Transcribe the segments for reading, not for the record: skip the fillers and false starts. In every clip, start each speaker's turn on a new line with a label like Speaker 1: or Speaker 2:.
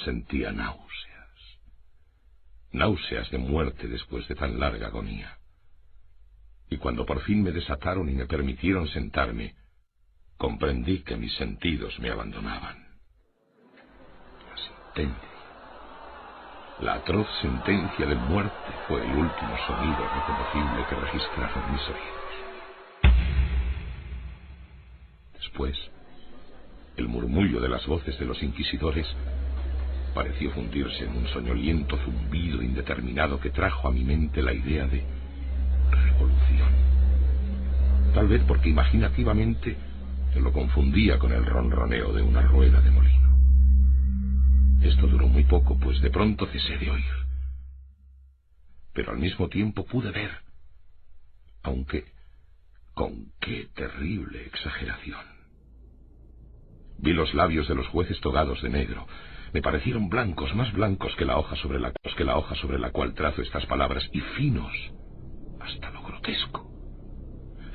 Speaker 1: Sentía náuseas de muerte después de tan larga agonía. Y cuando por fin me desataron y me permitieron sentarme, comprendí que mis sentidos me abandonaban. La sentencia, la atroz sentencia de muerte fue el último sonido reconocible que registraron mis oídos. Después, el murmullo de las voces de los inquisidores pareció fundirse en un soñoliento zumbido indeterminado que trajo a mi mente la idea de revolución. Tal vez porque imaginativamente lo confundía con el ronroneo de una rueda de molino. Esto duró muy poco, pues de pronto cesé de oír. Pero al mismo tiempo pude ver, aunque con qué terrible exageración. Vi los labios de los jueces togados de negro. Me parecieron blancos, más blancos que la hoja sobre la cual trazo estas palabras, y finos hasta lo grotesco.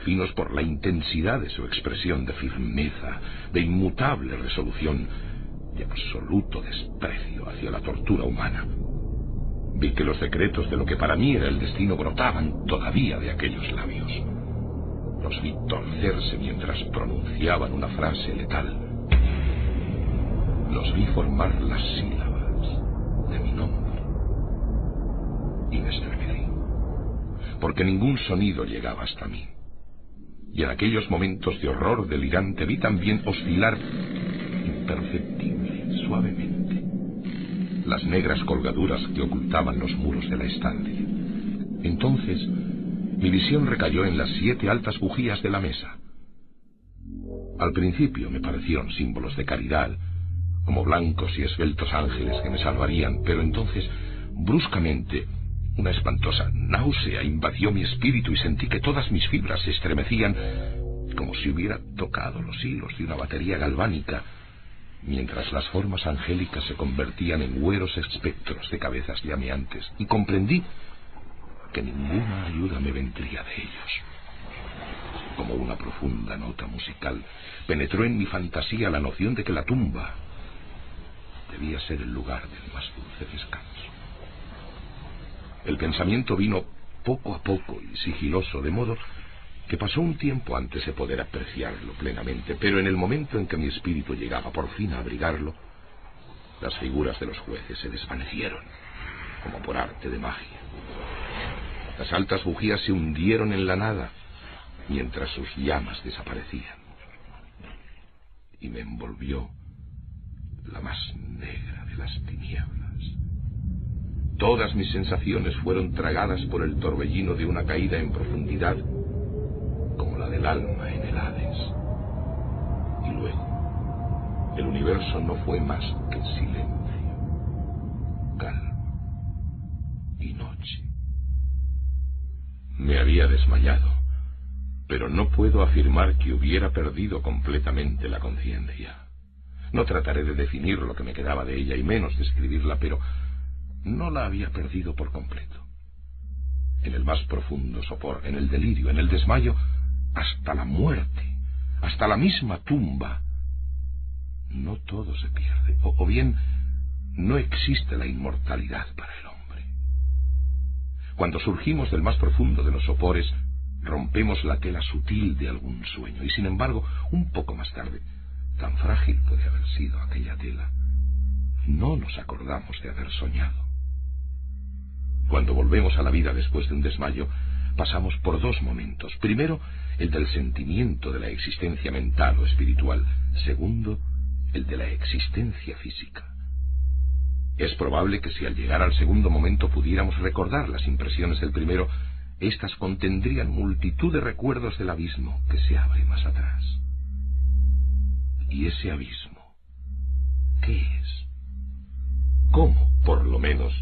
Speaker 1: Finos por la intensidad de su expresión de firmeza, de inmutable resolución, de absoluto desprecio hacia la tortura humana. Vi que los secretos de lo que para mí era el destino brotaban todavía de aquellos labios. Los vi torcerse mientras pronunciaban una frase letal. Los vi formar las sílabas de mi nombre. Y me estremecí, porque ningún sonido llegaba hasta mí. Y en aquellos momentos de horror delirante vi también oscilar imperceptible, suavemente, las negras colgaduras que ocultaban los muros de la estancia. Entonces, mi visión recayó en las 7 altas bujías de la mesa. Al principio me parecieron símbolos de caridad, como blancos y esbeltos ángeles que me salvarían, pero entonces, bruscamente, una espantosa náusea invadió mi espíritu y sentí que todas mis fibras se estremecían como si hubiera tocado los hilos de una batería galvánica, mientras las formas angélicas se convertían en güeros espectros de cabezas llameantes, y comprendí que ninguna ayuda me vendría de ellos. Como una profunda nota musical, penetró en mi fantasía la noción de que la tumba debía ser el lugar del más dulce descanso. El pensamiento vino poco a poco y sigiloso, de modo que pasó un tiempo antes de poder apreciarlo plenamente, pero en el momento en que mi espíritu llegaba por fin a abrigarlo, las figuras de los jueces se desvanecieron, como por arte de magia. Las altas bujías se hundieron en la nada, mientras sus llamas desaparecían. Y me envolvió la más negra de las tinieblas. Todas mis sensaciones fueron tragadas por el torbellino de una caída en profundidad, como la del alma en el Hades. Y luego, el universo no fue más que silencio, calma y noche. Me había desmayado, pero no puedo afirmar que hubiera perdido completamente la conciencia. No trataré de definir lo que me quedaba de ella, y menos describirla, pero no la había perdido por completo. En el más profundo sopor, en el delirio, en el desmayo, hasta la muerte, hasta la misma tumba, no todo se pierde, o bien no existe la inmortalidad para el hombre. Cuando surgimos del más profundo de los sopores, rompemos la tela sutil de algún sueño, y sin embargo, un poco más tarde, tan frágil puede haber sido aquella tela, no nos acordamos de haber soñado. Cuando volvemos a la vida después de un desmayo, pasamos por 2 momentos. Primero, el del sentimiento de la existencia mental o espiritual. Segundo, el de la existencia física. Es probable que si al llegar al segundo momento pudiéramos recordar las impresiones del primero, éstas contendrían multitud de recuerdos del abismo que se abre más atrás. ¿Y ese abismo qué es? ¿Cómo, por lo menos,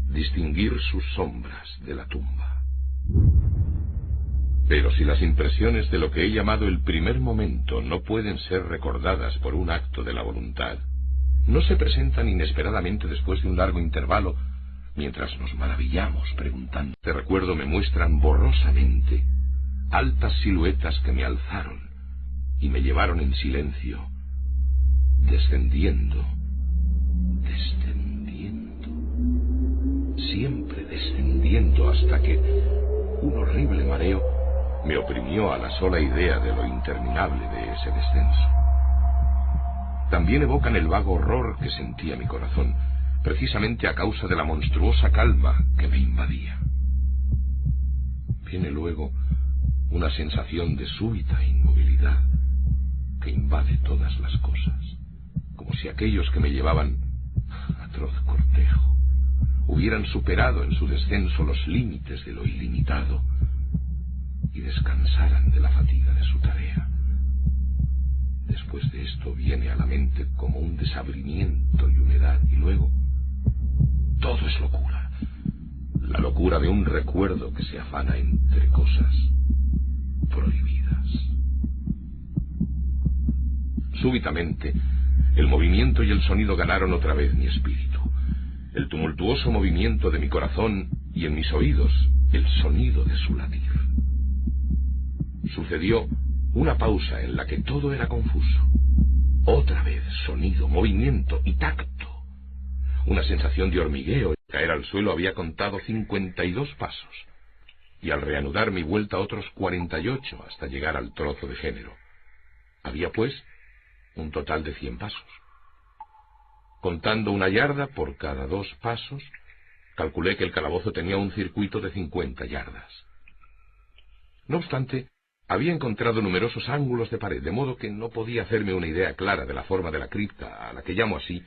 Speaker 1: distinguir sus sombras de la tumba? Pero si las impresiones de lo que he llamado el primer momento no pueden ser recordadas por un acto de la voluntad, no se presentan inesperadamente después de un largo intervalo, mientras nos maravillamos preguntando. De recuerdo me muestran borrosamente altas siluetas que me alzaron y me llevaron en silencio, descendiendo, siempre descendiendo hasta que un horrible mareo me oprimió a la sola idea de lo interminable de ese descenso. También evocan el vago horror que sentía mi corazón, precisamente a causa de la monstruosa calma que me invadía. Viene luego una sensación de súbita inmovilidad que invade todas las cosas, como si aquellos que me llevaban, atroz cortejo, hubieran superado en su descenso los límites de lo ilimitado y descansaran de la fatiga de su tarea. Después de esto viene a la mente como un desabrimiento y humedad, y luego todo es locura, la locura de un recuerdo que se afana entre cosas prohibidas. Súbitamente, el movimiento y el sonido ganaron otra vez mi espíritu. El tumultuoso movimiento de mi corazón y en mis oídos el sonido de su latir. Sucedió una pausa en la que todo era confuso. Otra vez sonido, movimiento y tacto. Una sensación de hormigueo. Caer al suelo había contado 52 pasos. Y al reanudar mi vuelta otros 48 hasta llegar al trozo de género. Había, pues, un total de 100 pasos. Contando una yarda por cada 2 pasos, calculé que el calabozo tenía un circuito de 50 yardas. No obstante, había encontrado numerosos ángulos de pared, de modo que no podía hacerme una idea clara de la forma de la cripta, a la que llamo así,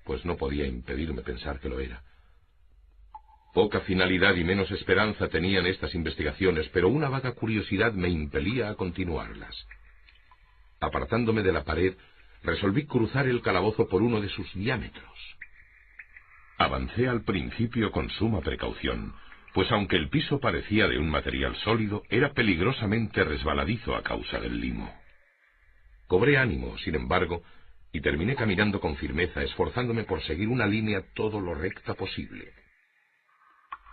Speaker 1: pues no podía impedirme pensar que lo era. Poca finalidad y menos esperanza tenían estas investigaciones, pero una vaga curiosidad me impelía a continuarlas. Apartándome de la pared, resolví cruzar el calabozo por uno de sus diámetros. Avancé al principio con suma precaución, pues aunque el piso parecía de un material sólido, era peligrosamente resbaladizo a causa del limo. Cobré ánimo, sin embargo, y terminé caminando con firmeza, esforzándome por seguir una línea todo lo recta posible.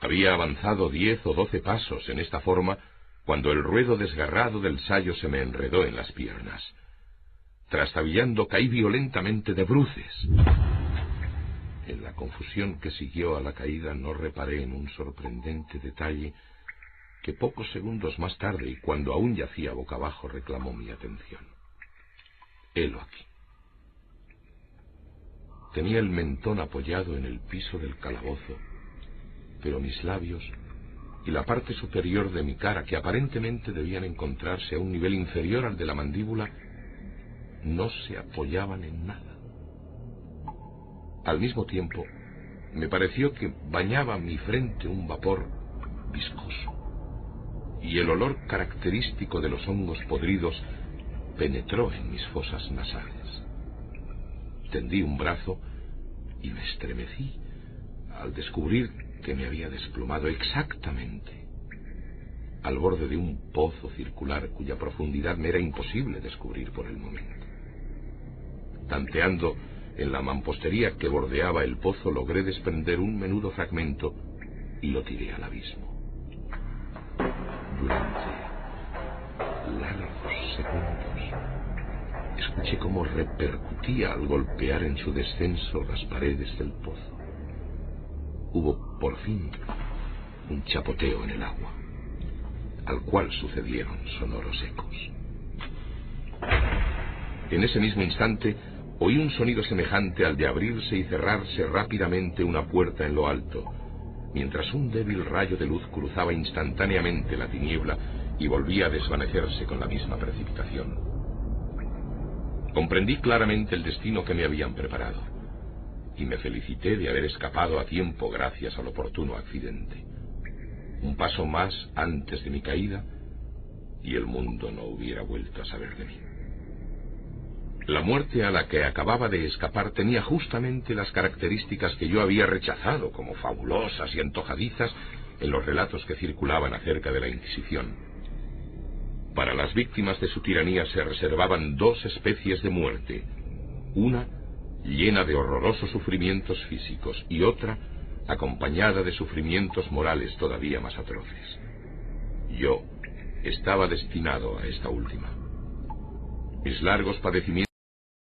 Speaker 1: Había avanzado 10 o 12 pasos en esta forma, cuando el ruedo desgarrado del sayo se me enredó en las piernas. Trastabillando, caí violentamente de bruces. En la confusión que siguió a la caída no reparé en un sorprendente detalle que pocos segundos más tarde, y cuando aún yacía boca abajo, reclamó mi atención. Helo aquí. Tenía el mentón apoyado en el piso del calabozo, pero mis labios y la parte superior de mi cara, que aparentemente debían encontrarse a un nivel inferior al de la mandíbula, no se apoyaban en nada. Al mismo tiempo, me pareció que bañaba mi frente un vapor viscoso, y el olor característico de los hongos podridos penetró en mis fosas nasales. Tendí un brazo y me estremecí al descubrir que me había desplomado exactamente al borde de un pozo circular cuya profundidad me era imposible descubrir por el momento. Tanteando en la mampostería que bordeaba el pozo, logré desprender un menudo fragmento y lo tiré al abismo. Durante largos segundos escuché cómo repercutía al golpear en su descenso las paredes del pozo. Hubo, por fin, un chapoteo en el agua, al cual sucedieron sonoros ecos. En ese mismo instante oí un sonido semejante al de abrirse y cerrarse rápidamente una puerta en lo alto, mientras un débil rayo de luz cruzaba instantáneamente la tiniebla y volvía a desvanecerse con la misma precipitación. Comprendí claramente el destino que me habían preparado, y me felicité de haber escapado a tiempo gracias al oportuno accidente. Un paso más antes de mi caída, y el mundo no hubiera vuelto a saber de mí. La muerte a la que acababa de escapar tenía justamente las características que yo había rechazado como fabulosas y antojadizas en los relatos que circulaban acerca de la Inquisición. Para las víctimas de su tiranía se reservaban 2 especies de muerte, una llena de horrorosos sufrimientos físicos y otra acompañada de sufrimientos morales todavía más atroces. Yo estaba destinado a esta última. Mis largos padecimientos